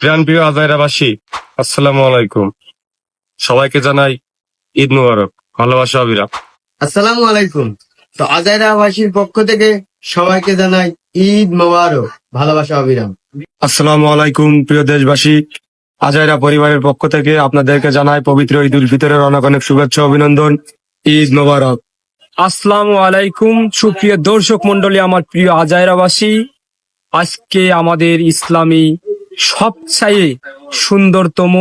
প্রাণপ্রিয় আজাইরাবাসী, আসসালামু আলাইকুম। সবাইকে জানাই ঈদ মুবারক, ভালোবাসা অবিরাম। আসসালামু আলাইকুম। তো আজাইরাবাসীর পক্ষ থেকে সবাইকে জানাই ঈদ মোবারক, ভালোবাসা অবিরাম। আসসালামু আলাইকুম প্রিয় দেশবাসী, আজাইরা পরিবারের পক্ষ থেকে আপনাদেরকে জানাই পবিত্র ঈদ উল ফিতরের অনেক অনেক শুভেচ্ছা অভিনন্দন। ঈদ মোবারক। আসসালামু আলাইকুম সুপ্রিয় দর্শক মন্ডলী, আমার প্রিয় আজাইরাবাসী, আজকে আমাদের ইসলামী সবচেয়ে সুন্দরতম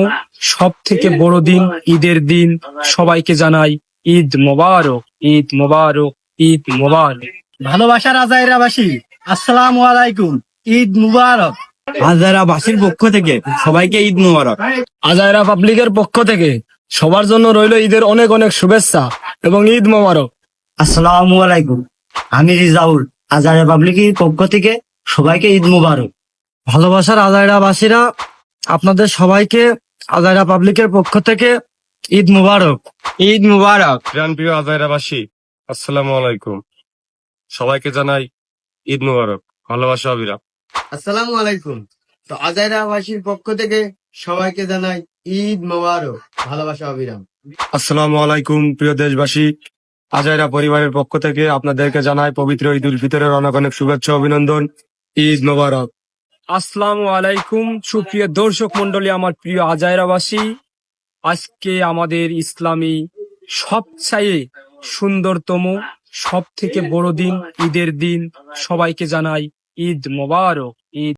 সব থেকে বড় দিন, ঈদের দিন। সবাইকে জানাই ঈদ মোবারক, ঈদ মোবারক, ঈদ মোবারক। ভালোবাসার আজাইরাবাসী, আসসালামু আলাইকুম, ঈদ মুবারক। আজাইরাবাসীর পক্ষ থেকে সবাইকে ঈদ মোবারক। আজাইরা পাবলিকের পক্ষ থেকে সবার জন্য রইল ঈদের অনেক অনেক শুভেচ্ছা এবং ঈদ মোবারক। আসসালামু আলাইকুম, আমি রিজাউল। আজাইরা পাবলিকের পক্ষ থেকে সবাইকে ঈদ মুবারক। ভালোবাসার আজাইরাবাসীরা, আপনাদের সবাইকে আজাইরা পাবলিকের পক্ষ থেকে ঈদ মুবারক। ঈদ মুবারক। প্রাণপ্রিয় আজাইরাবাসী, আসসালামু আলাইকুম। সবাইকে জানাই ঈদ মুবারক, ভালোবাসা অবিরাম। আসসালামু আলাইকুম। তো আজাইরাবাসীর পক্ষ থেকে সবাইকে জানাই ঈদ মোবারক, ভালোবাসা অবিরাম। আসসালামু আলাইকুম প্রিয় দেশবাসী, আজাইরা পরিবারের পক্ষ থেকে আপনাদেরকে জানাই পবিত্র ঈদ উল ফিতরের অনেক অনেক শুভেচ্ছা অভিনন্দন। ঈদ মোবারক। আসসালামু আলাইকুম সুপ্রিয় দর্শক মন্ডলী, আমার প্রিয় আজাইরাবাসী, আজকে আমাদের ইসলামী সবচেয়ে সুন্দরতম সব থেকে বড় দিন, ঈদের দিন। সবাইকে জানাই ঈদ মোবারক,